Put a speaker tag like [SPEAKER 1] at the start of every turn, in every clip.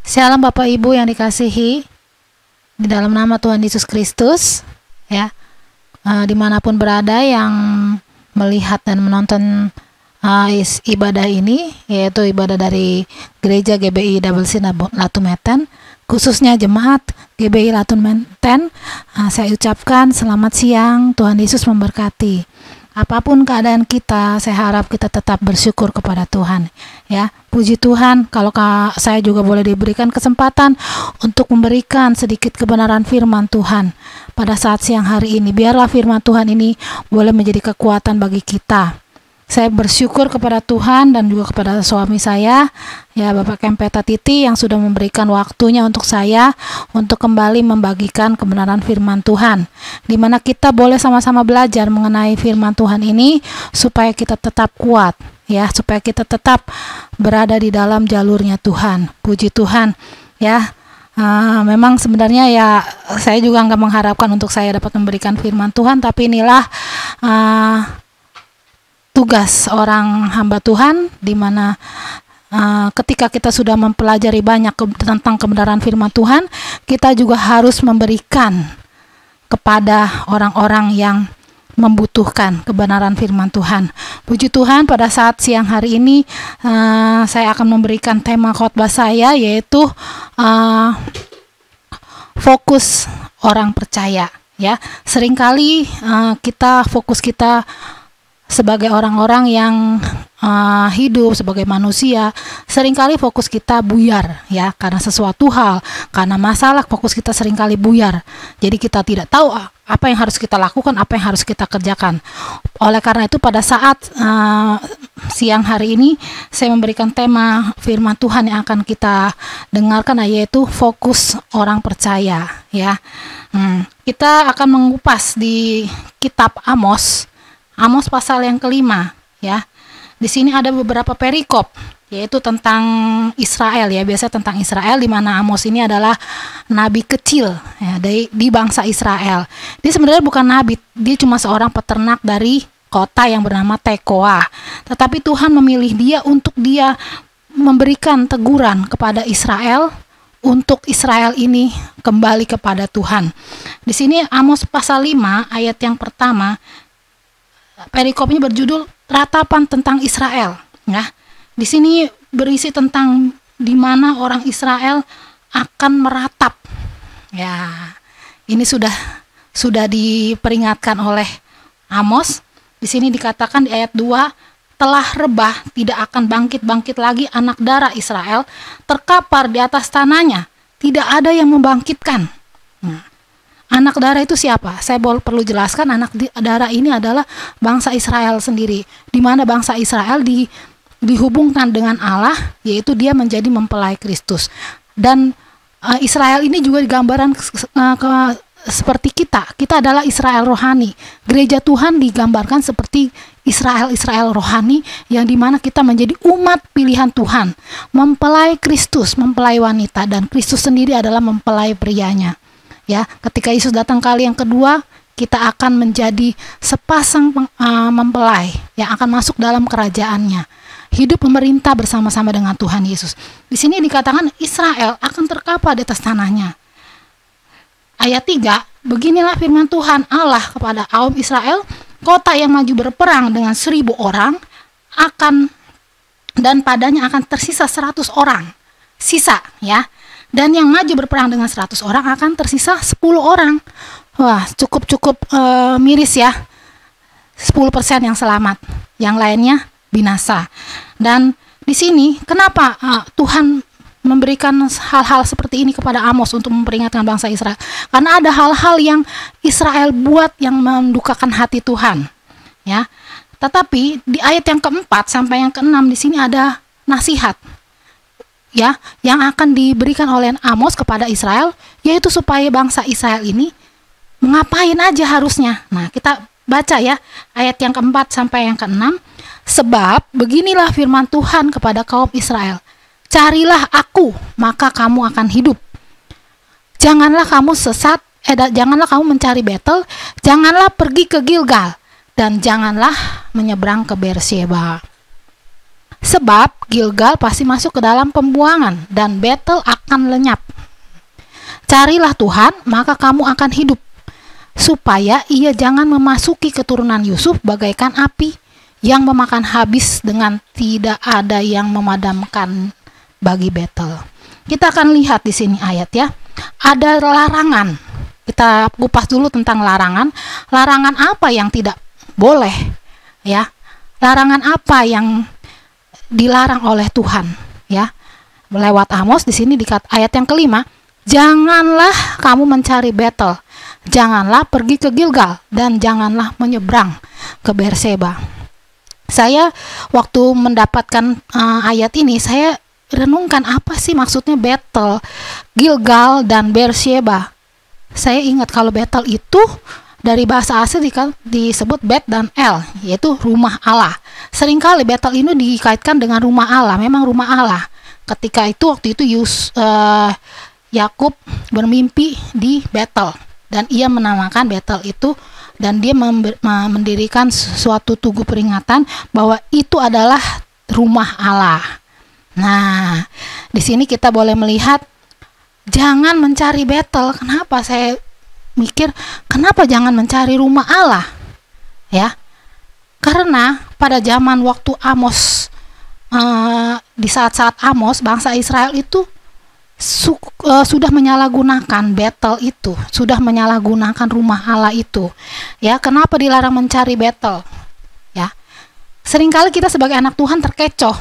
[SPEAKER 1] Shalom Bapak Ibu yang dikasihi di dalam nama Tuhan Yesus Kristus, ya, dimanapun berada yang melihat dan menonton ibadah ini, yaitu ibadah dari Gereja GBI Double-C Latumeten, khususnya jemaat GBI Latumeten, saya ucapkan selamat siang, Tuhan Yesus memberkati. Apapun keadaan kita, saya harap kita tetap bersyukur kepada Tuhan. Ya, puji Tuhan, kalau saya juga boleh diberikan kesempatan untuk memberikan sedikit kebenaran firman Tuhan pada saat siang hari ini. Biarlah firman Tuhan ini boleh menjadi kekuatan bagi kita. Saya bersyukur kepada Tuhan dan juga kepada suami saya, ya, Bapak Kempeta Titi, yang sudah memberikan waktunya untuk saya untuk kembali membagikan kebenaran firman Tuhan, di mana kita boleh sama-sama belajar mengenai firman Tuhan ini supaya kita tetap kuat, ya, supaya kita tetap berada di dalam jalurnya Tuhan. Puji Tuhan, ya. Memang sebenarnya ya saya juga nggak mengharapkan untuk saya dapat memberikan firman Tuhan, tapi inilah tugas orang hamba Tuhan, di mana ketika kita sudah mempelajari banyak tentang kebenaran firman Tuhan, kita juga harus memberikan kepada orang-orang yang membutuhkan kebenaran firman Tuhan. Puji Tuhan, pada saat siang hari ini saya akan memberikan tema khotbah saya, yaitu fokus orang percaya. Ya, seringkali fokus kita sebagai orang-orang yang hidup sebagai manusia, seringkali fokus kita buyar, ya, karena sesuatu hal, karena masalah, fokus kita seringkali buyar. Jadi kita tidak tahu apa yang harus kita lakukan, apa yang harus kita kerjakan. Oleh karena itu, pada saat siang hari ini saya memberikan tema firman Tuhan yang akan kita dengarkan, yaitu fokus orang percaya, ya. Kita akan mengupas di kitab Amos pasal yang kelima, ya. Di sini ada beberapa perikop, yaitu tentang Israel, ya, biasa tentang Israel, di mana Amos ini adalah nabi kecil, ya, di bangsa Israel. Dia sebenarnya bukan nabi, dia cuma seorang peternak dari kota yang bernama Tekoa. Tetapi Tuhan memilih dia untuk dia memberikan teguran kepada Israel, untuk Israel ini kembali kepada Tuhan. Di sini Amos pasal 5 ayat yang pertama, perikopnya berjudul ratapan tentang Israel, ya. Di sini berisi tentang di mana orang Israel akan meratap. Ya, ini sudah diperingatkan oleh Amos. Di sini dikatakan di ayat 2, telah rebah, tidak akan bangkit-bangkit lagi anak darah Israel, terkapar di atas tanahnya, tidak ada yang membangkitkan. Anak darah itu siapa? Saya perlu jelaskan, anak darah ini adalah bangsa Israel sendiri, di mana bangsa Israel dihubungkan dengan Allah, yaitu dia menjadi mempelai Kristus. Dan Israel ini juga gambaran seperti kita adalah Israel rohani. Gereja Tuhan digambarkan seperti Israel rohani, yang dimana kita menjadi umat pilihan Tuhan, mempelai Kristus, mempelai wanita, dan Kristus sendiri adalah mempelai prianya. Ya, ketika Yesus datang kali yang kedua, kita akan menjadi sepasang mempelai yang akan masuk dalam kerajaannya, hidup memerintah bersama-sama dengan Tuhan Yesus. Di sini dikatakan Israel akan terkapar di atas tanahnya. Ayat 3, beginilah firman Tuhan Allah kepada kaum Israel, kota yang maju berperang dengan 1000 orang dan padanya akan tersisa 100 orang sisa, ya. Dan yang maju berperang dengan 100 orang akan tersisa 10 orang. Wah, cukup miris, ya. 10% yang selamat, yang lainnya binasa. Dan di sini kenapa Tuhan memberikan hal-hal seperti ini kepada Amos untuk memperingatkan bangsa Israel? Karena ada hal-hal yang Israel buat yang mendukakan hati Tuhan, ya. Tetapi di ayat yang keempat sampai yang keenam di sini ada nasihat, ya, yang akan diberikan oleh Amos kepada Israel, yaitu supaya bangsa Israel ini mengapain aja harusnya. Nah, kita baca, ya, ayat yang keempat sampai yang keenam. Sebab beginilah firman Tuhan kepada kaum Israel, carilah aku, maka kamu akan hidup. Janganlah kamu sesat, janganlah kamu mencari Betel, janganlah pergi ke Gilgal, dan janganlah menyeberang ke Beersheba. Sebab Gilgal pasti masuk ke dalam pembuangan dan Betel akan lenyap. Carilah Tuhan, maka kamu akan hidup, supaya ia jangan memasuki keturunan Yusuf bagaikan api yang memakan habis dengan tidak ada yang memadamkan bagi Betel. Kita akan lihat di sini ayat ya. Ada larangan. Kita kupas dulu tentang larangan. Larangan apa yang tidak boleh ya? Larangan apa yang dilarang oleh Tuhan ya? Lewat Amos di sini di ayat yang kelima, janganlah kamu mencari Betel, janganlah pergi ke Gilgal, dan janganlah menyeberang ke Berseba. Saya waktu mendapatkan ayat ini, saya renungkan apa sih maksudnya Betel, Gilgal, dan Berseba. Saya ingat kalau Betel itu dari bahasa asli disebut Bet dan El, yaitu rumah Allah. Seringkali Betel ini dikaitkan dengan rumah Allah, memang rumah Allah. Ketika itu, waktu itu Yakub bermimpi di Betel, dan ia menamakan Betel itu, dan dia mendirikan suatu tugu peringatan bahwa itu adalah rumah Allah. Nah, di sini kita boleh melihat jangan mencari Betel. Kenapa saya mikir kenapa jangan mencari rumah Allah? Ya, karena pada zaman waktu Amos, di saat-saat Amos, bangsa Israel itu sudah menyalahgunakan Betel itu, sudah menyalahgunakan rumah Allah itu. Ya, kenapa dilarang mencari Betel? Ya, seringkali kita sebagai anak Tuhan terkecoh.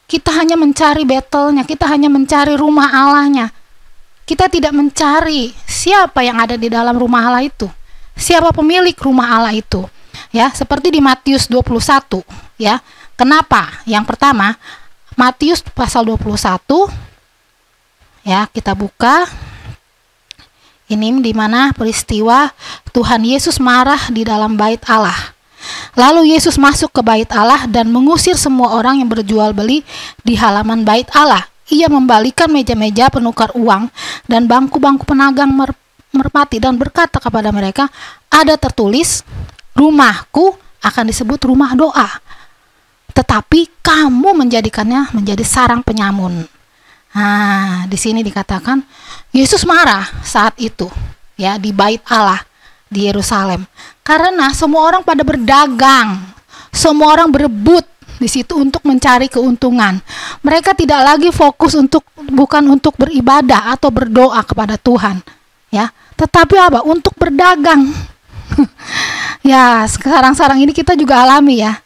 [SPEAKER 1] Kita hanya mencari Betelnya, kita hanya mencari rumah Allahnya. Kita tidak mencari siapa yang ada di dalam rumah Allah itu, siapa pemilik rumah Allah itu. Ya, seperti di Matius 21, ya. Kenapa? Yang pertama, Matius pasal 21, ya, kita buka. Ini di mana peristiwa Tuhan Yesus marah di dalam bait Allah. Lalu Yesus masuk ke bait Allah dan mengusir semua orang yang berjual beli di halaman bait Allah. Ia membalikan meja-meja penukar uang dan bangku-bangku pedagang merpati dan berkata kepada mereka, ada tertulis, rumahku akan disebut rumah doa, tetapi kamu menjadikannya menjadi sarang penyamun. Nah, di sini dikatakan Yesus marah saat itu, ya, di bait Allah di Yerusalem, karena semua orang pada berdagang, semua orang berebut di situ untuk mencari keuntungan. Mereka tidak lagi fokus bukan untuk beribadah atau berdoa kepada Tuhan, ya, tetapi apa? Untuk berdagang. Ya, sekarang ini kita juga alami ya.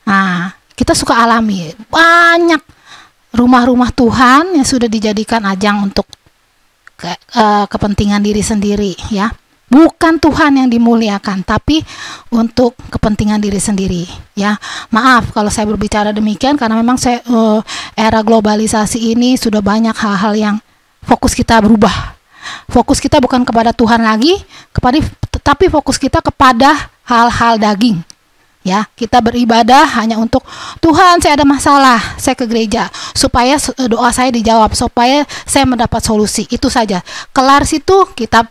[SPEAKER 1] Nah, kita suka alami banyak rumah-rumah Tuhan yang sudah dijadikan ajang untuk kepentingan diri sendiri, ya. Bukan Tuhan yang dimuliakan, tapi untuk kepentingan diri sendiri, ya. Maaf kalau saya berbicara demikian, karena memang era globalisasi ini sudah banyak hal-hal yang fokus kita berubah. Fokus kita bukan kepada Tuhan lagi, tetapi fokus kita kepada hal-hal daging. Ya, kita beribadah hanya untuk Tuhan, saya ada masalah, saya ke gereja supaya doa saya dijawab, supaya saya mendapat solusi. Itu saja. Kelar situ kita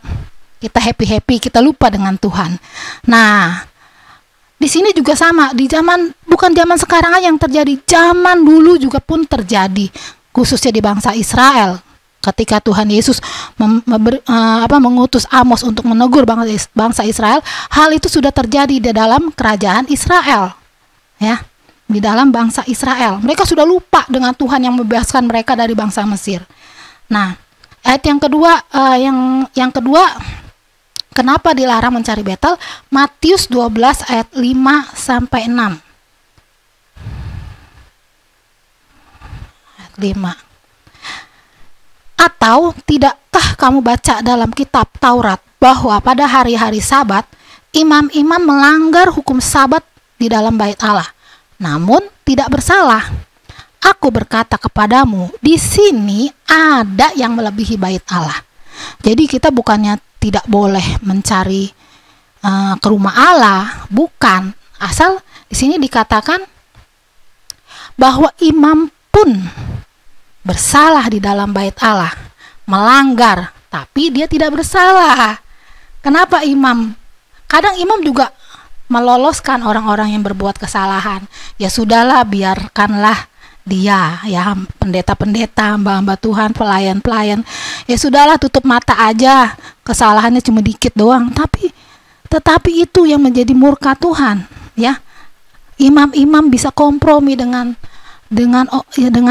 [SPEAKER 1] happy, kita lupa dengan Tuhan. Nah, di sini juga sama, bukan zaman sekarang aja yang terjadi, zaman dulu juga pun terjadi, khususnya di bangsa Israel. Ketika Tuhan Yesus mengutus Amos untuk menegur bangsa Israel, hal itu sudah terjadi di dalam kerajaan Israel, ya, di dalam bangsa Israel. Mereka sudah lupa dengan Tuhan yang membebaskan mereka dari bangsa Mesir. Nah, ayat yang kedua, yang kedua, kenapa dilarang mencari Betel? Matius 12 ayat 5 sampai 6. Ayat 5. Atau tidakkah kamu baca dalam kitab Taurat bahwa pada hari-hari Sabat imam-imam melanggar hukum Sabat di dalam bait Allah, namun tidak bersalah? Aku berkata kepadamu, di sini ada yang melebihi bait Allah. Jadi kita bukannya tidak boleh mencari ke rumah Allah, bukan. Asal di sini dikatakan bahwa imam pun bersalah di dalam bait Allah, melanggar, tapi dia tidak bersalah. Kenapa imam? Kadang imam juga meloloskan orang-orang yang berbuat kesalahan. Ya sudahlah, biarkanlah dia, ya, pendeta-pendeta, hamba-hamba Tuhan, pelayan-pelayan, ya sudahlah, tutup mata aja, kesalahannya cuma dikit doang, tetapi itu yang menjadi murka Tuhan, ya. Imam-imam bisa kompromi dengan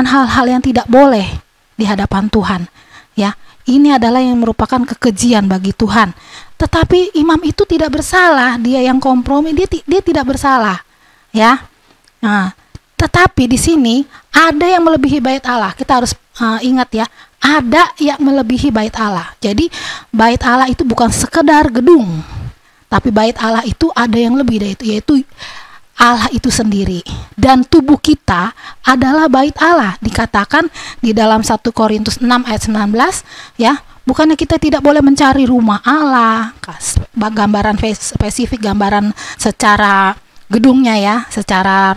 [SPEAKER 1] hal-hal yang tidak boleh di hadapan Tuhan, ya. Ini adalah yang merupakan kekejian bagi Tuhan. Tetapi imam itu tidak bersalah, dia yang kompromi, dia tidak bersalah, ya. Nah, tetapi di sini ada yang melebihi bait Allah. Kita harus ingat, ya, ada yang melebihi bait Allah. Jadi bait Allah itu bukan sekedar gedung, tapi bait Allah itu ada yang lebih dari itu, yaitu Allah itu sendiri. Dan tubuh kita adalah bait Allah. Dikatakan di dalam 1 Korintus 6 ayat 19, ya, bukannya kita tidak boleh mencari rumah Allah, gambaran spesifik, gambaran secara gedungnya, ya, secara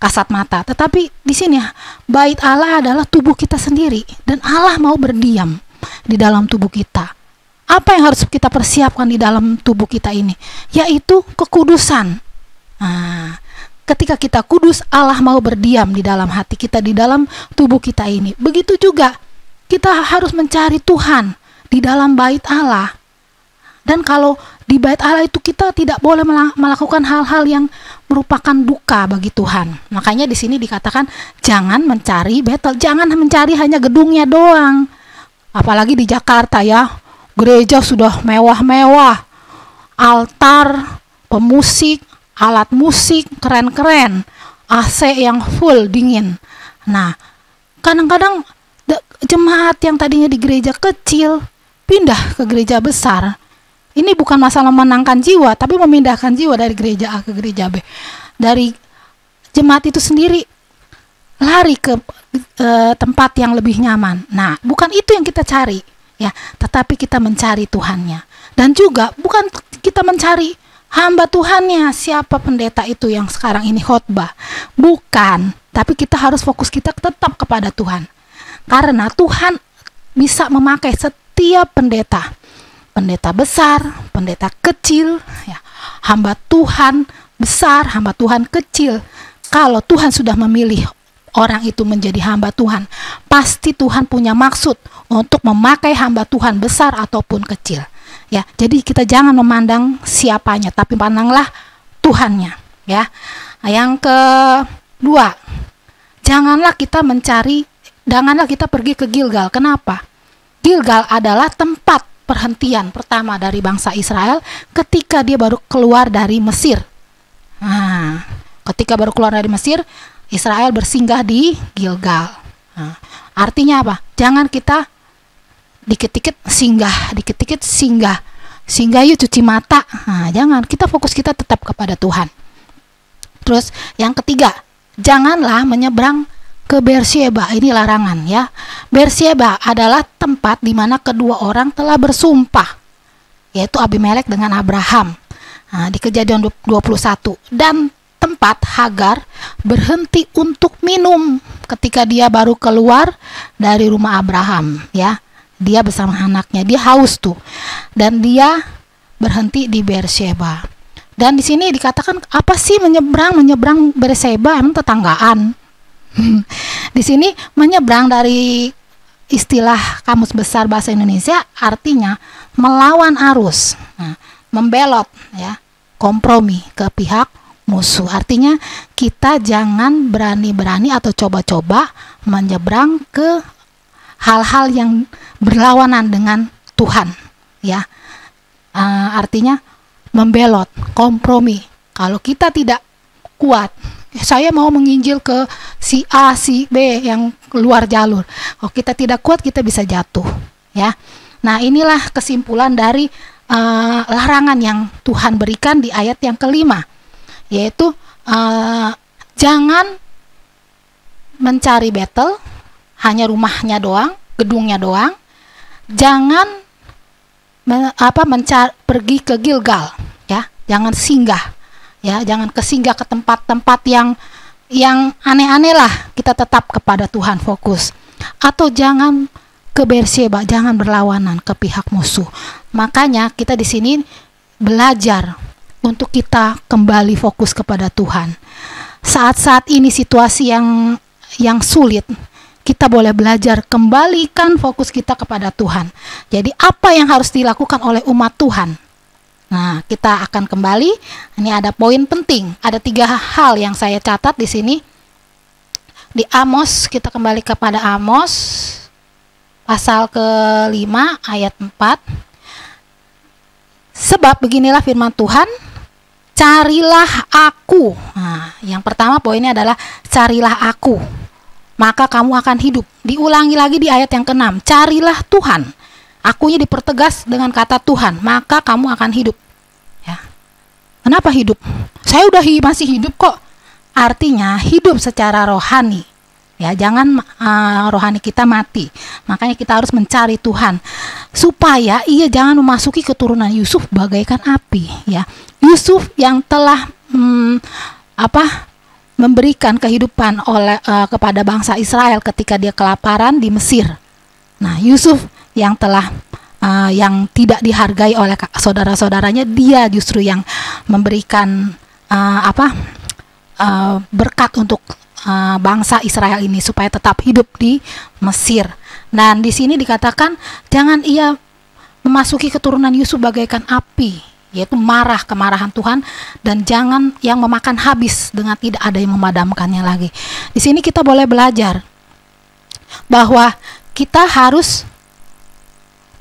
[SPEAKER 1] kasat mata. Tetapi di sini bait Allah adalah tubuh kita sendiri, dan Allah mau berdiam di dalam tubuh kita. Apa yang harus kita persiapkan di dalam tubuh kita ini? Yaitu kekudusan. Nah, ketika kita kudus, Allah mau berdiam di dalam hati kita, di dalam tubuh kita ini. Begitu juga kita harus mencari Tuhan di dalam bait Allah. Dan kalau di bait Allah itu kita tidak boleh melakukan hal-hal yang merupakan duka bagi Tuhan. Makanya di sini dikatakan jangan mencari Betel, jangan mencari hanya gedungnya doang. Apalagi di Jakarta, ya, gereja sudah mewah-mewah, altar, pemusik, alat musik keren-keren, AC yang full dingin. Nah, kadang-kadang jemaat yang tadinya di gereja kecil pindah ke gereja besar. Ini bukan masalah menangkan jiwa, tapi memindahkan jiwa dari gereja A ke gereja B. Dari jemaat itu sendiri lari ke tempat yang lebih nyaman. Nah, bukan itu yang kita cari, ya, tetapi kita mencari Tuhannya. Dan juga bukan kita mencari hamba Tuhannya, siapa pendeta itu yang sekarang ini khotbah. Bukan, tapi kita harus fokus kita tetap kepada Tuhan. Karena Tuhan bisa memakai setiap pendeta. Pendeta besar, pendeta kecil, ya, hamba Tuhan besar, hamba Tuhan kecil. Kalau Tuhan sudah memilih orang itu menjadi hamba Tuhan, pasti Tuhan punya maksud untuk memakai hamba Tuhan besar ataupun kecil. Ya, jadi kita jangan memandang siapanya, tapi pandanglah Tuhannya, ya. Yang kedua, janganlah kita pergi ke Gilgal. Kenapa? Gilgal adalah tempat perhentian pertama dari bangsa Israel ketika dia baru keluar dari Mesir. Nah, ketika baru keluar dari Mesir, Israel bersinggah di Gilgal. Nah, artinya apa? Jangan kita dikit-dikit singgah. Singgah yuk cuci mata. Nah, jangan. Kita fokus kita tetap kepada Tuhan. Terus yang ketiga, janganlah menyeberang ke Beersheba. Ini larangan, ya. Beersheba adalah tempat di mana kedua orang telah bersumpah, yaitu Abimelek dengan Abraham. Nah, di Kejadian 21. Dan tempat Hagar berhenti untuk minum ketika dia baru keluar dari rumah Abraham, ya. Dia bersama anaknya, dia haus tuh. Dan dia berhenti di Beersheba. Dan di sini dikatakan apa sih menyeberang Beersheba, emang tetanggaan? Di sini menyeberang dari istilah Kamus Besar Bahasa Indonesia artinya melawan arus, nah, membelot, ya, kompromi ke pihak musuh. Artinya kita jangan berani-berani atau coba-coba menyeberang ke hal-hal yang berlawanan dengan Tuhan, ya. Artinya membelot, kompromi. Kalau kita tidak kuat, saya mau menginjil ke si A, si B yang keluar jalur. Kalau kita tidak kuat, kita bisa jatuh, ya. Nah, inilah kesimpulan dari larangan yang Tuhan berikan di ayat yang kelima, yaitu jangan mencari Betel, hanya rumahnya doang, gedungnya doang. Jangan pergi ke Gilgal, ya. Jangan singgah, ya. Jangan kesinggah ke tempat-tempat yang aneh-aneh lah. Kita tetap kepada Tuhan fokus. Atau jangan ke Beersheba, jangan berlawanan ke pihak musuh. Makanya kita di sini belajar untuk kita kembali fokus kepada Tuhan. Saat-saat ini situasi yang yang sulit, kita boleh belajar kembalikan fokus kita kepada Tuhan. Jadi apa yang harus dilakukan oleh umat Tuhan? Nah, kita akan kembali. Ini ada poin penting. Ada 3 hal yang saya catat di sini. Di Amos, kita kembali kepada Amos pasal ke-5 ayat 4. Sebab beginilah firman Tuhan, carilah aku. Nah, yang pertama poinnya adalah carilah aku, maka kamu akan hidup. Diulangi lagi di ayat yang ke-6, carilah Tuhan. Akunya dipertegas dengan kata Tuhan, maka kamu akan hidup. Ya. Kenapa hidup? Saya udah masih hidup kok. Artinya hidup secara rohani. Ya, jangan rohani kita mati. Makanya kita harus mencari Tuhan supaya ia jangan memasuki keturunan Yusuf bagaikan api. Ya, Yusuf yang telah memberikan kehidupan kepada bangsa Israel ketika dia kelaparan di Mesir. Nah, Yusuf yang telah yang tidak dihargai oleh saudara-saudaranya, dia justru yang memberikan berkat untuk bangsa Israel ini supaya tetap hidup di Mesir. Dan di sini dikatakan jangan ia memasuki keturunan Yusuf bagaikan api, yaitu kemarahan Tuhan, dan jangan yang memakan habis dengan tidak ada yang memadamkannya lagi. Di sini kita boleh belajar bahwa kita harus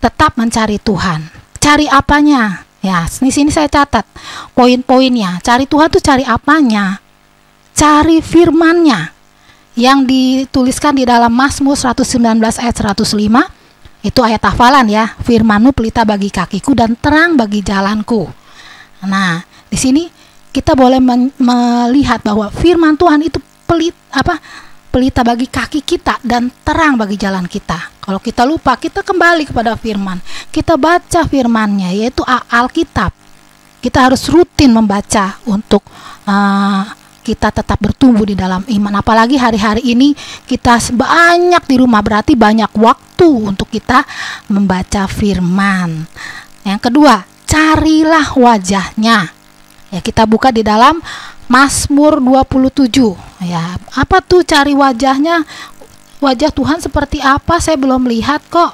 [SPEAKER 1] tetap mencari Tuhan. Cari apanya? Ya, di sini saya catat poin-poinnya. Cari Tuhan tuh cari apanya? Cari firman-Nya yang dituliskan di dalam Mazmur 119 ayat 105. Itu ayat hafalan ya. Firman-Mu pelita bagi kakiku dan terang bagi jalanku. Nah, di sini kita boleh melihat bahwa firman Tuhan itu pelita bagi kaki kita dan terang bagi jalan kita. Kalau kita lupa, kita kembali kepada firman. Kita baca firman-Nya, yaitu Alkitab. Kita harus rutin membaca untuk kita tetap bertumbuh di dalam iman. Apalagi hari-hari ini kita banyak di rumah, berarti banyak waktu untuk kita membaca firman. Yang kedua, carilah wajah-Nya. Ya, kita buka di dalam Mazmur 27. Ya, apa tuh cari wajah-Nya? Wajah Tuhan seperti apa? Saya belum lihat kok.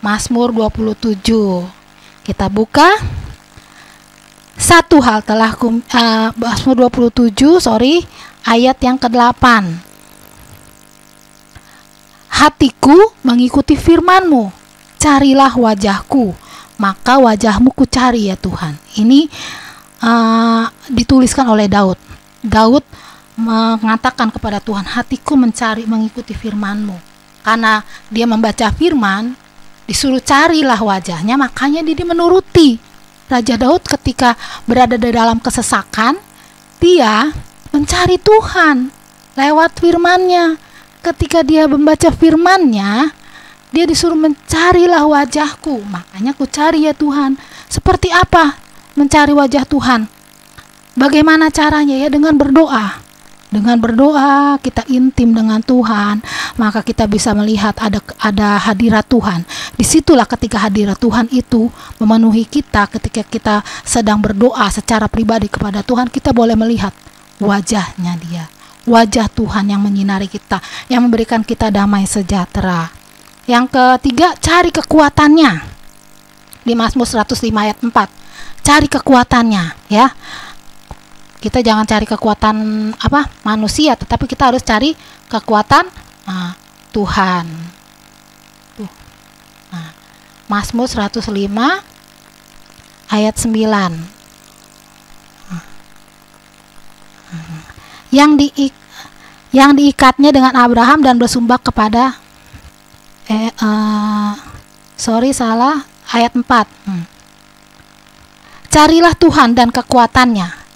[SPEAKER 1] Mazmur 27. Kita buka. Satu hal telah Mazmur 27, ayat yang ke-8. Hatiku mengikuti firman-Mu, carilah wajahku, maka wajah-Mu ku cari ya Tuhan. Ini dituliskan oleh Daud. Daud mengatakan kepada Tuhan, hatiku mengikuti firman-Mu. Karena dia membaca firman, disuruh carilah wajah-Nya, makanya dia menuruti. Raja Daud ketika berada di dalam kesesakan, dia mencari Tuhan lewat firman-Nya. Ketika dia membaca firman-Nya, dia disuruh mencarilah wajahku, makanya ku cari ya Tuhan. Seperti apa mencari wajah Tuhan? Bagaimana caranya? Ya, dengan berdoa. Dengan berdoa kita intim dengan Tuhan, maka kita bisa melihat ada hadirat Tuhan. Disitulah ketika hadirat Tuhan itu memenuhi kita, ketika kita sedang berdoa secara pribadi kepada Tuhan, kita boleh melihat wajah-Nya Dia, wajah Tuhan yang menyinari kita, yang memberikan kita damai sejahtera. Yang ketiga, cari kekuatan-Nya. Di Mazmur 105 ayat 4, cari kekuatan-Nya, ya. Kita jangan cari kekuatan manusia, tetapi kita harus cari kekuatan Tuhan. Mazmur 105 ayat 9. Yang diikatnya dengan Abraham dan bersumpah kepada ayat 4. Carilah Tuhan dan kekuatan-Nya.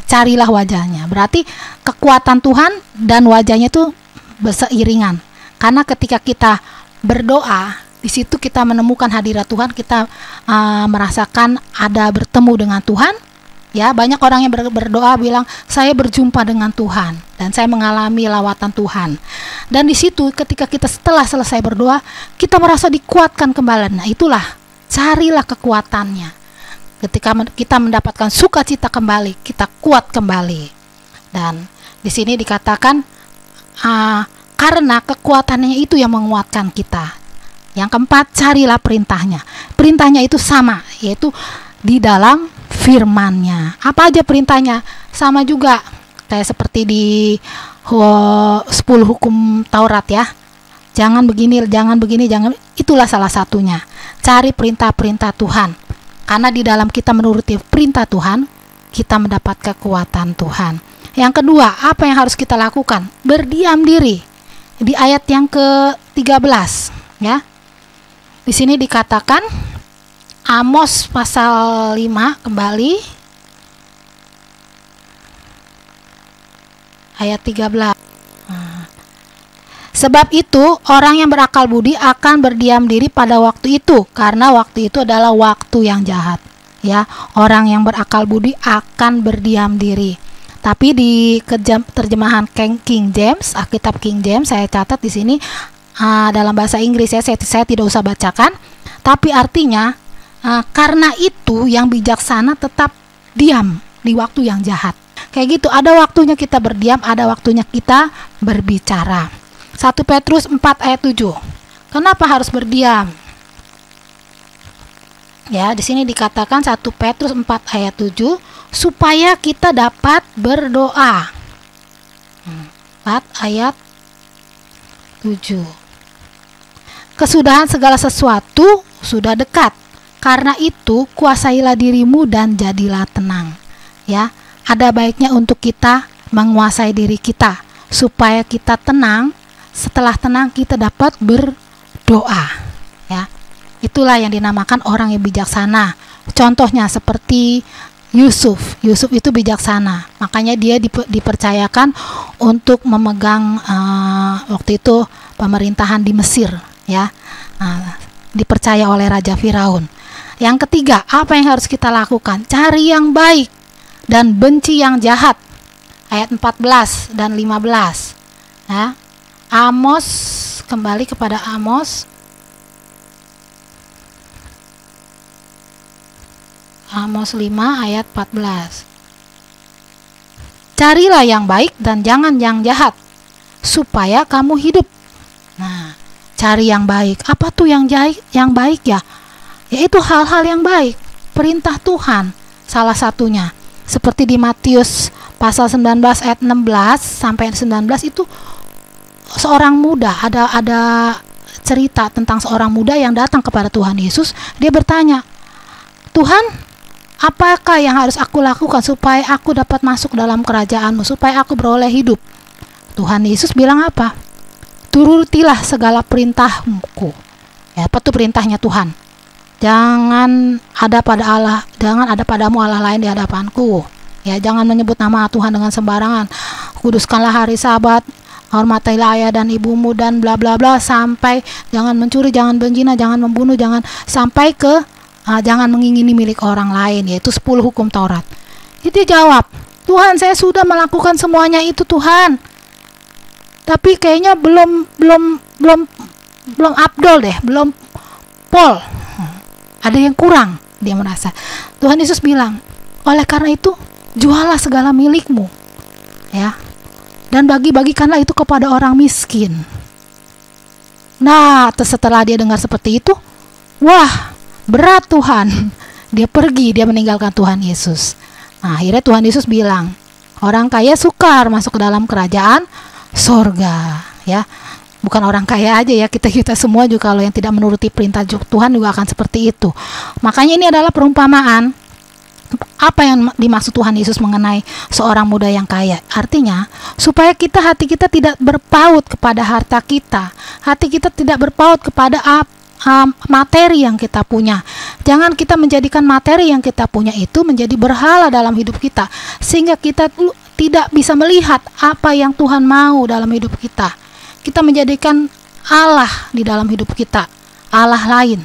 [SPEAKER 1] Carilah wajah-Nya. Berarti kekuatan Tuhan dan wajah-Nya itu berseiringan. Karena ketika kita berdoa, di situ kita menemukan hadirat Tuhan, kita merasakan ada bertemu dengan Tuhan. Ya, banyak orang yang berdoa bilang, saya berjumpa dengan Tuhan dan saya mengalami lawatan Tuhan. Dan di situ ketika kita setelah selesai berdoa, kita merasa dikuatkan kembali. Nah, itulah carilah kekuatannya. Ketika kita mendapatkan sukacita kembali, kita kuat kembali. Dan di sini dikatakan karena kekuatannya itu yang menguatkan kita. Yang keempat, carilah perintahnya. Perintahnya itu sama, yaitu di dalam firman-Nya. Apa aja perintahnya? Sama juga kayak seperti di 10 hukum Taurat ya. Jangan begini, jangan begini, jangan. Itulah salah satunya. Cari perintah-perintah Tuhan. Karena di dalam kita menuruti perintah Tuhan, kita mendapat kekuatan Tuhan. Yang kedua, apa yang harus kita lakukan? Berdiam diri. Di ayat yang ke-13 ya. Di sini dikatakan Amos pasal 5 kembali ayat 13. Sebab itu orang yang berakal budi akan berdiam diri pada waktu itu, karena waktu itu adalah waktu yang jahat. Ya, orang yang berakal budi akan berdiam diri. Tapi di terjemahan King James, Alkitab King James, saya catat di sini dalam bahasa Inggris ya, saya tidak usah bacakan. Tapi artinya karena itu yang bijaksana tetap diam di waktu yang jahat. Kayak gitu, ada waktunya kita berdiam, ada waktunya kita berbicara. 1 Petrus 4 ayat 7. Kenapa harus berdiam? Ya, di sini dikatakan 1 Petrus 4 ayat 7 supaya kita dapat berdoa. 4 ayat 7. Kesudahan segala sesuatu sudah dekat. Karena itu kuasailah dirimu dan jadilah tenang. Ya, ada baiknya untuk kita menguasai diri kita supaya kita tenang. Setelah tenang kita dapat berdoa ya. Itulah yang dinamakan orang yang bijaksana. Contohnya seperti Yusuf itu bijaksana, makanya dia dipercayakan untuk memegang waktu itu pemerintahan di Mesir ya. Dipercaya oleh Raja Firaun. Yang ketiga, apa yang harus kita lakukan? Cari yang baik dan benci yang jahat. Ayat 14 dan 15 ya. Amos, kembali kepada Amos. Amos 5 ayat 14. Carilah yang baik dan jangan yang jahat, supaya kamu hidup. Nah, cari yang baik. Apa tuh yang baik ya? Yaitu hal-hal yang baik. Perintah Tuhan salah satunya. Seperti di Matius pasal 19 ayat 16 sampai 19 itu seorang muda, ada cerita tentang seorang muda yang datang kepada Tuhan Yesus. Dia bertanya, Tuhan, apakah yang harus aku lakukan supaya aku dapat masuk dalam kerajaan-Mu, supaya aku beroleh hidup? Tuhan Yesus bilang apa? Turutilah segala perintah-Ku. Ya, apa tuh perintahnya Tuhan? Jangan ada padamu Allah lain di hadapanku. Ya, jangan menyebut nama Tuhan dengan sembarangan. Kuduskanlah hari Sabat. Hormatilah ayah dan ibumu dan bla bla bla, sampai jangan mencuri, jangan berzina, jangan membunuh, jangan sampai ke jangan mengingini milik orang lain, yaitu 10 hukum Taurat. Itu jawab, Tuhan, saya sudah melakukan semuanya itu Tuhan, tapi kayaknya belum abdol deh, belum pol, ada yang kurang. Dia merasa. Tuhan Yesus bilang, oleh karena itu jualah segala milikmu ya, dan bagi-bagikanlah itu kepada orang miskin. Nah, setelah dia dengar seperti itu, wah, berat Tuhan. Dia pergi, dia meninggalkan Tuhan Yesus. Nah, akhirnya Tuhan Yesus bilang, orang kaya sukar masuk ke dalam kerajaan sorga ya. Bukan orang kaya aja ya, kita semua juga kalau yang tidak menuruti perintah Tuhan juga akan seperti itu. Makanya ini adalah perumpamaan. Apa yang dimaksud Tuhan Yesus mengenai seorang muda yang kaya? Artinya supaya hati kita tidak berpaut kepada harta kita, hati kita tidak berpaut kepada materi yang kita punya. Jangan kita menjadikan materi yang kita punya itu menjadi berhala dalam hidup kita, sehingga kita tidak bisa melihat apa yang Tuhan mau dalam hidup kita. Kita menjadikan Allah di dalam hidup kita, Allah lain.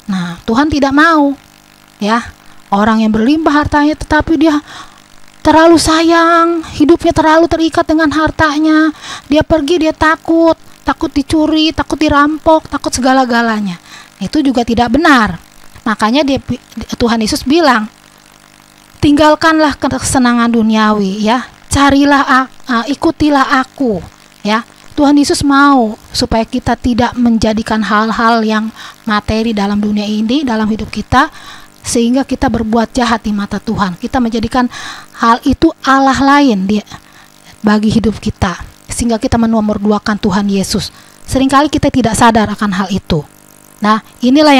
[SPEAKER 1] Nah, Tuhan tidak mau ya. Orang yang berlimpah hartanya tetapi dia terlalu sayang, hidupnya terlalu terikat dengan hartanya. Dia pergi, dia takut dicuri, takut dirampok, takut segala-galanya. Itu juga tidak benar. Makanya Tuhan Yesus bilang, tinggalkanlah kesenangan duniawi ya, ikutilah aku ya. Tuhan Yesus mau supaya kita tidak menjadikan hal-hal yang materi dalam dunia ini, dalam hidup kita, sehingga kita berbuat jahat di mata Tuhan. Kita menjadikan hal itu Allah lain bagi hidup kita, sehingga kita menomorduakan Tuhan Yesus. Seringkali kita tidak sadar akan hal itu. Nah, inilah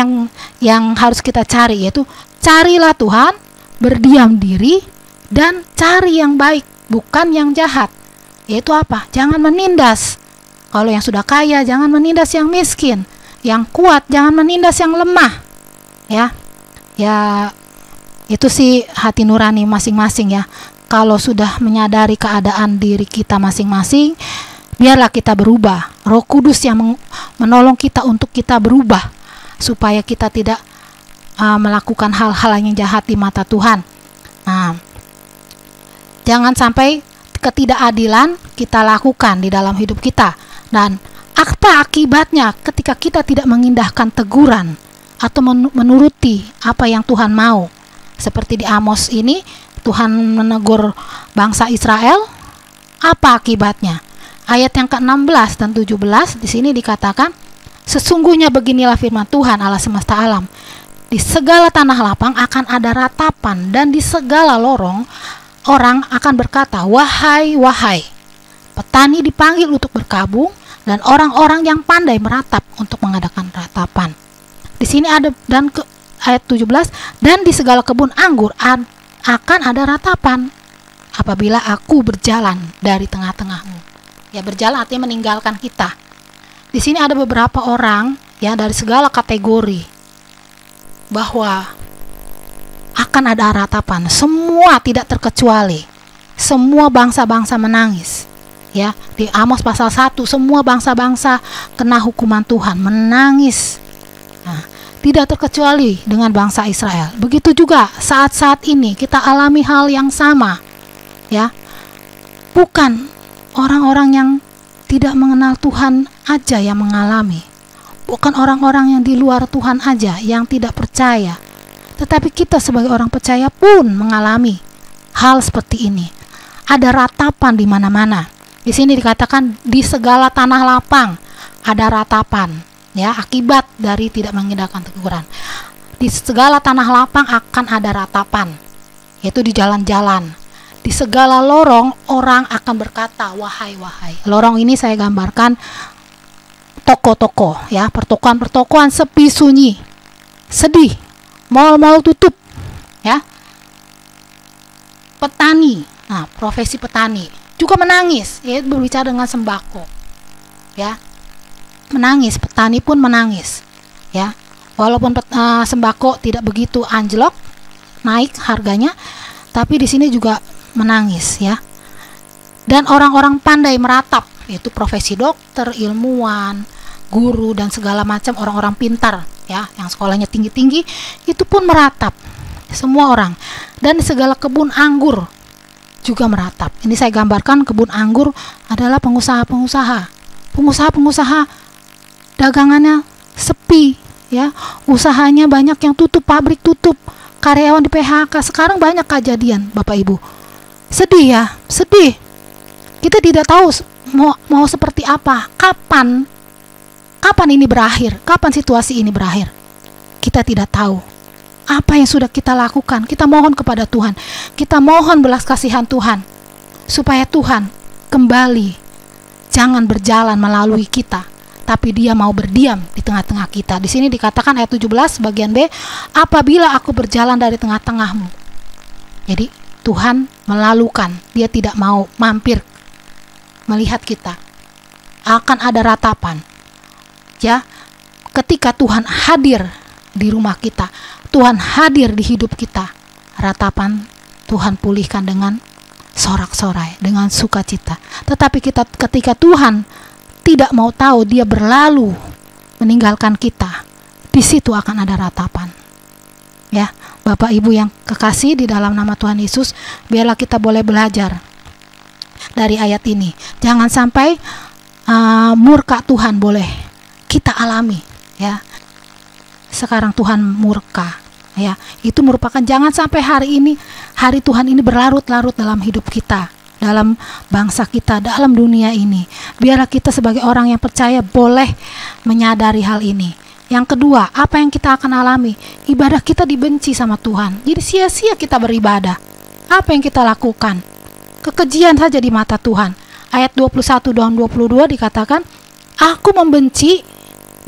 [SPEAKER 1] yang harus kita cari, yaitu carilah Tuhan, berdiam diri, dan cari yang baik, bukan yang jahat. Yaitu apa? Jangan menindas. Kalau yang sudah kaya, jangan menindas yang miskin. Yang kuat, jangan menindas yang lemah. Ya, itu sih hati nurani masing-masing ya. Kalau sudah menyadari keadaan diri kita masing-masing, biarlah kita berubah. Roh Kudus yang menolong kita untuk kita berubah, supaya kita tidak melakukan hal-hal yang jahat di mata Tuhan. Nah, jangan sampai ketidakadilan kita lakukan di dalam hidup kita. Dan apa akibatnya ketika kita tidak mengindahkan teguran atau menuruti apa yang Tuhan mau? Seperti di Amos ini, Tuhan menegur bangsa Israel. Apa akibatnya? Ayat yang ke-16 dan 17 di sini dikatakan, sesungguhnya beginilah firman Tuhan Allah semesta alam. Di segala tanah lapang akan ada ratapan, dan di segala lorong orang akan berkata, wahai, wahai. Petani dipanggil untuk berkabung, dan orang-orang yang pandai meratap untuk mengadakan ratapan. Di sini ada ayat 17, dan di segala kebun anggur akan ada ratapan apabila aku berjalan dari tengah-tengahmu. Ya, berjalan artinya meninggalkan kita. Di sini ada beberapa orang ya dari segala kategori, bahwa akan ada ratapan. Semua tidak terkecuali. Semua bangsa-bangsa menangis. Ya, di Amos pasal 1, semua bangsa-bangsa kena hukuman Tuhan, menangis. Nah, tidak terkecuali dengan bangsa Israel. Begitu juga saat-saat ini kita alami hal yang sama. Ya. Bukan orang-orang yang tidak mengenal Tuhan aja yang mengalami. Bukan orang-orang yang di luar Tuhan aja yang tidak percaya. Tetapi kita sebagai orang percaya pun mengalami hal seperti ini. Ada ratapan di mana-mana. Di sini dikatakan di segala tanah lapang ada ratapan, ya, akibat dari tidak mengindahkan teguran. Di segala tanah lapang akan ada ratapan, yaitu di jalan-jalan. Di segala lorong orang akan berkata, wahai, wahai. Lorong ini saya gambarkan toko-toko, ya, pertokoan-pertokoan sepi sunyi, sedih, mal-mal tutup, ya. Petani, nah, profesi petani juga menangis, ya, berbicara dengan sembako, ya, menangis, petani pun menangis, ya, walaupun sembako tidak begitu anjlok naik harganya, tapi di sini juga menangis, ya. Dan orang-orang pandai meratap, yaitu profesi dokter, ilmuwan, guru, dan segala macam orang-orang pintar, ya, yang sekolahnya tinggi-tinggi, itu pun meratap, semua orang. Dan segala kebun anggur juga meratap. Ini saya gambarkan kebun anggur adalah pengusaha-pengusaha dagangannya sepi, ya, usahanya banyak yang tutup, pabrik tutup, karyawan di PHK. Sekarang banyak kejadian, Bapak Ibu. Sedih, ya, sedih. Kita tidak tahu mau seperti apa, kapan ini berakhir, kapan situasi ini berakhir. Kita tidak tahu. Apa yang sudah kita lakukan, kita mohon kepada Tuhan, kita mohon belas kasihan Tuhan, supaya Tuhan kembali, jangan berjalan melalui kita, tapi Dia mau berdiam di tengah-tengah kita. Di sini dikatakan ayat 17 bagian B, apabila aku berjalan dari tengah-tengahmu. Jadi Tuhan melalukan, Dia tidak mau mampir melihat kita. Akan ada ratapan, ya, ketika Tuhan hadir di rumah kita, Tuhan hadir di hidup kita, ratapan Tuhan pulihkan dengan sorak-sorai, dengan sukacita. Tetapi ketika Tuhan tidak mau tahu, Dia berlalu meninggalkan kita, di situ akan ada ratapan. Ya, Bapak Ibu yang kekasih di dalam nama Tuhan Yesus, biarlah kita boleh belajar dari ayat ini. Jangan sampai murka Tuhan boleh kita alami, ya. Sekarang Tuhan murka, ya, itu merupakan, jangan sampai hari Tuhan ini berlarut-larut dalam hidup kita, dalam bangsa kita, dalam dunia ini. Biarlah kita sebagai orang yang percaya boleh menyadari hal ini. Yang kedua, apa yang kita akan alami? Ibadah kita dibenci sama Tuhan. Jadi sia-sia kita beribadah. Apa yang kita lakukan? Kekejian saja di mata Tuhan. Ayat 21 dan 22 dikatakan, aku membenci,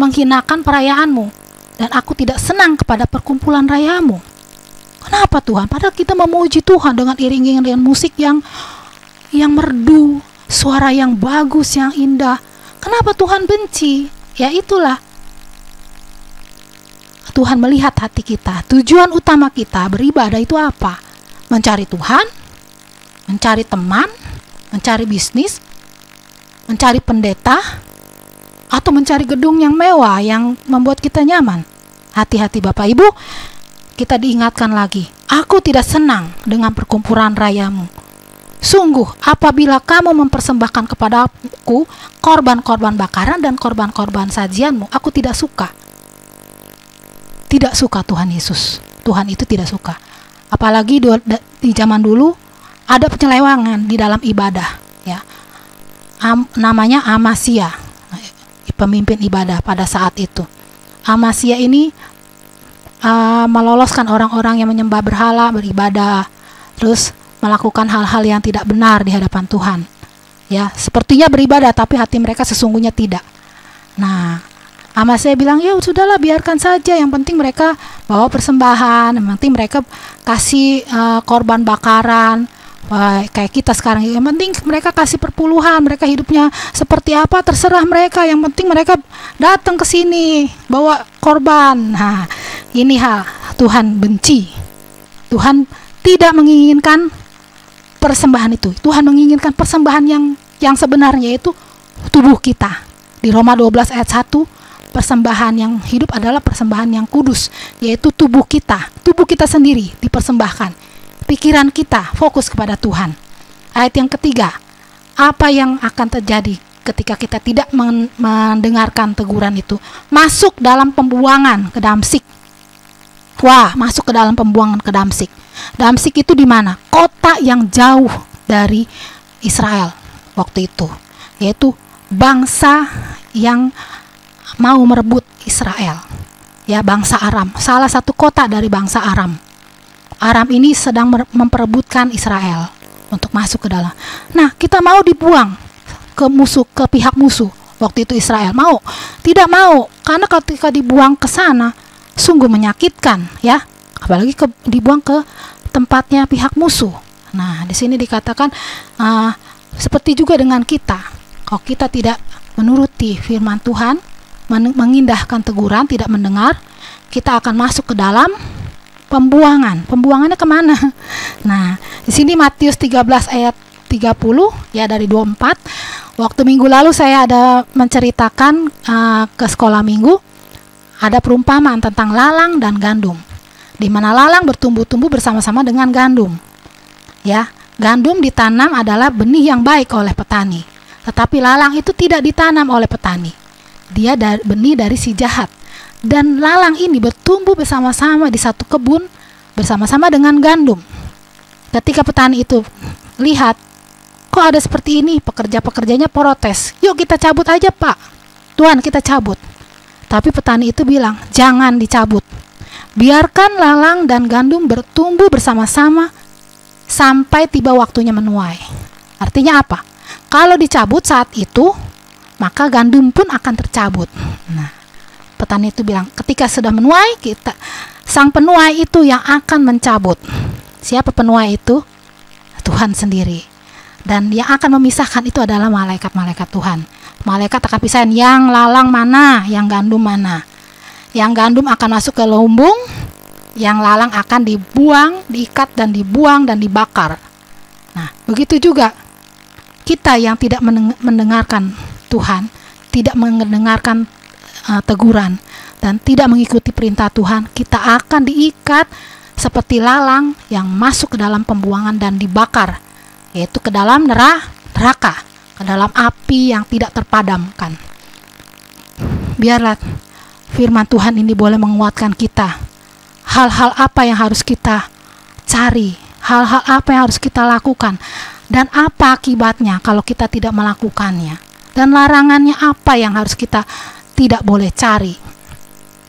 [SPEAKER 1] menghinakan perayaanmu, dan aku tidak senang kepada perkumpulan rayamu. Kenapa Tuhan? Padahal kita memuji Tuhan dengan iring-iringan musik yang merdu, suara yang bagus, yang indah. Kenapa Tuhan benci? Ya itulah, Tuhan melihat hati kita. Tujuan utama kita beribadah itu apa? Mencari Tuhan, mencari teman, mencari bisnis, mencari pendeta, atau mencari gedung yang mewah yang membuat kita nyaman. Hati-hati Bapak Ibu, kita diingatkan lagi, aku tidak senang dengan perkumpulan rayamu. Sungguh, apabila kamu mempersembahkan kepadaku korban-korban bakaran dan korban-korban sajianmu, aku tidak suka. Tidak suka Tuhan Yesus. Tuhan itu tidak suka. Apalagi di zaman dulu ada penyelewangan di dalam ibadah, ya. Namanya Amasya, pemimpin ibadah pada saat itu. Amasya ini meloloskan orang-orang yang menyembah berhala, beribadah, terus melakukan hal-hal yang tidak benar di hadapan Tuhan. Ya, sepertinya beribadah tapi hati mereka sesungguhnya tidak. Nah, Amasya bilang, ya sudahlah, biarkan saja, yang penting mereka bawa persembahan, yang penting mereka kasih korban bakaran. Wah, kayak kita sekarang, yang penting mereka kasih perpuluhan, mereka hidupnya seperti apa terserah mereka, yang penting mereka datang ke sini bawa korban. Nah, ini hal Tuhan benci. Tuhan tidak menginginkan persembahan itu. Tuhan menginginkan persembahan yang sebenarnya, itu tubuh kita. Di Roma 12 ayat 1, persembahan yang hidup adalah persembahan yang kudus, yaitu tubuh kita sendiri dipersembahkan. Pikiran kita fokus kepada Tuhan. Ayat yang ketiga, apa yang akan terjadi ketika kita tidak mendengarkan teguran itu? Masuk dalam pembuangan ke Damsyik. Wah, masuk ke dalam pembuangan ke Damsyik. Damsyik itu di mana? Kota yang jauh dari Israel waktu itu, yaitu bangsa yang mau merebut Israel, ya, bangsa Aram. Salah satu kota dari bangsa Aram. Aram ini sedang memperebutkan Israel untuk masuk ke dalam. Nah, kita mau dibuang ke pihak musuh. Waktu itu Israel mau? Tidak mau, karena ketika dibuang ke sana sungguh menyakitkan, ya. Apalagi dibuang ke tempatnya pihak musuh. Nah, di sini dikatakan seperti juga dengan kita. Kalau kita tidak menuruti firman Tuhan, mengindahkan teguran, tidak mendengar, kita akan masuk ke dalam pembuangan. Pembuangannya kemana? Nah, di sini Matius 13 ayat 30, ya, dari 24. Waktu minggu lalu saya ada menceritakan ke sekolah minggu, ada perumpamaan tentang lalang dan gandum, di mana lalang bertumbuh-tumbuh bersama-sama dengan gandum. Ya, gandum ditanam adalah benih yang baik oleh petani, tetapi lalang itu tidak ditanam oleh petani. Dia benih dari si jahat. Dan lalang ini bertumbuh bersama-sama di satu kebun bersama-sama dengan gandum. Ketika petani itu lihat, kok ada seperti ini, pekerja-pekerjanya protes. Yuk kita cabut aja Pak, Tuhan kita cabut. Tapi petani itu bilang, jangan dicabut. Biarkan lalang dan gandum bertumbuh bersama-sama sampai tiba waktunya menuai. Artinya apa? Kalau dicabut saat itu, maka gandum pun akan tercabut. Nah, petani itu bilang, ketika sudah menuai, sang penuai itu yang akan mencabut. Siapa penuai itu? Tuhan sendiri. Dan yang akan memisahkan itu adalah malaikat-malaikat Tuhan. Malaikat akan pisahin yang lalang mana, yang gandum mana. Yang gandum akan masuk ke lumbung, yang lalang akan dibuang, diikat dan dibuang dan dibakar. Nah, begitu juga kita yang tidak mendengarkan Tuhan, tidak mendengarkan teguran dan tidak mengikuti perintah Tuhan, kita akan diikat seperti lalang yang masuk ke dalam pembuangan dan dibakar, yaitu ke dalam neraka, ke dalam api yang tidak terpadamkan. Biarlah firman Tuhan ini boleh menguatkan kita. Hal-hal apa yang harus kita cari, hal-hal apa yang harus kita lakukan dan apa akibatnya kalau kita tidak melakukannya, dan larangannya apa yang harus kita tidak boleh cari.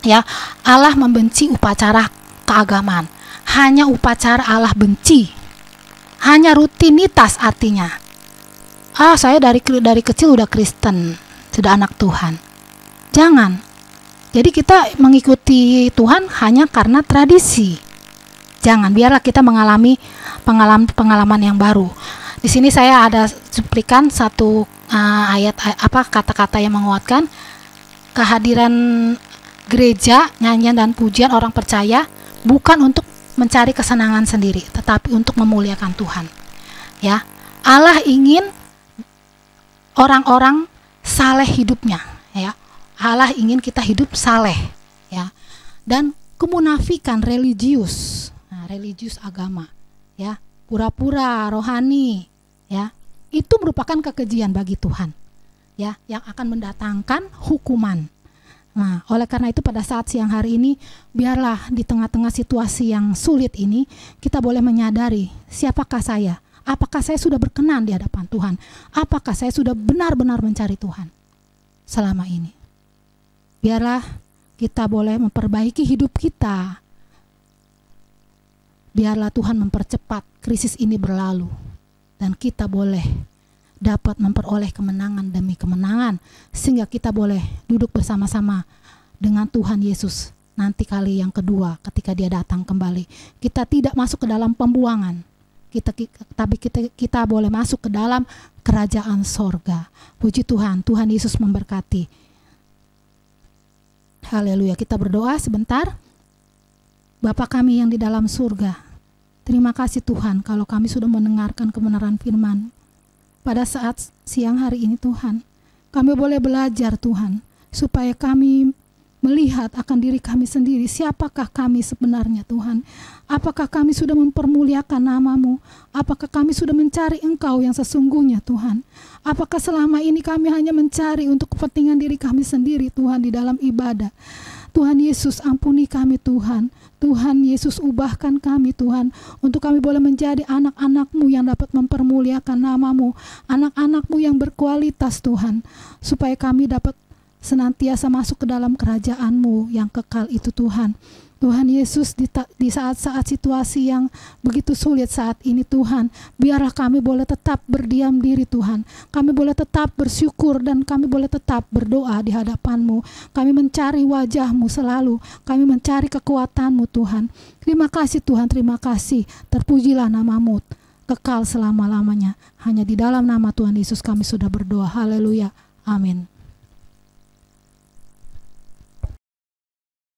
[SPEAKER 1] Ya, Allah membenci upacara keagamaan. Hanya upacara Allah benci. Hanya rutinitas artinya. Saya dari kecil udah Kristen, sudah anak Tuhan. Jangan. Jadi kita mengikuti Tuhan hanya karena tradisi. Jangan, biarlah kita mengalami pengalaman yang baru. Di sini saya ada cuplikan satu kata-kata yang menguatkan kehadiran gereja, nyanyian dan pujian orang percaya bukan untuk mencari kesenangan sendiri, tetapi untuk memuliakan Tuhan. Ya, Allah ingin orang-orang saleh hidupnya. Ya, Allah ingin kita hidup saleh. Ya, dan kemunafikan religius, religius agama. Ya, pura-pura rohani. Ya, itu merupakan kekejian bagi Tuhan. Ya, yang akan mendatangkan hukuman. Nah, oleh karena itu pada saat siang hari ini, biarlah di tengah-tengah situasi yang sulit ini, kita boleh menyadari siapakah saya, apakah saya sudah berkenan di hadapan Tuhan, apakah saya sudah benar-benar mencari Tuhan selama ini. Biarlah kita boleh memperbaiki hidup kita, biarlah Tuhan mempercepat krisis ini berlalu, dan kita boleh dapat memperoleh kemenangan demi kemenangan, sehingga kita boleh duduk bersama-sama dengan Tuhan Yesus nanti kali yang kedua ketika dia datang kembali. Kita tidak masuk ke dalam pembuangan, tapi kita boleh masuk ke dalam kerajaan sorga. Puji Tuhan, Tuhan Yesus memberkati. Haleluya. Kita berdoa sebentar. Bapa kami yang di dalam surga, terima kasih Tuhan kalau kami sudah mendengarkan kebenaran firman. Pada saat siang hari ini Tuhan, kami boleh belajar Tuhan, supaya kami melihat akan diri kami sendiri, siapakah kami sebenarnya Tuhan. Apakah kami sudah mempermuliakan nama-Mu? Apakah kami sudah mencari Engkau yang sesungguhnya Tuhan? Apakah selama ini kami hanya mencari untuk kepentingan diri kami sendiri Tuhan di dalam ibadah? Tuhan Yesus, ampuni kami Tuhan. Tuhan Yesus, ubahkan kami Tuhan, untuk kami boleh menjadi anak-anak-Mu yang dapat mempermuliakan nama-Mu, anak-anak-Mu yang berkualitas Tuhan, supaya kami dapat senantiasa masuk ke dalam kerajaan-Mu yang kekal itu Tuhan. Tuhan Yesus, di saat-saat situasi yang begitu sulit saat ini Tuhan, biarlah kami boleh tetap berdiam diri Tuhan. Kami boleh tetap bersyukur dan kami boleh tetap berdoa di hadapan-Mu. Kami mencari wajah-Mu selalu. Kami mencari kekuatan-Mu Tuhan. Terima kasih Tuhan, terima kasih. Terpujilah nama-Mu kekal selama-lamanya. Hanya di dalam nama Tuhan Yesus kami sudah berdoa. Haleluya. Amin.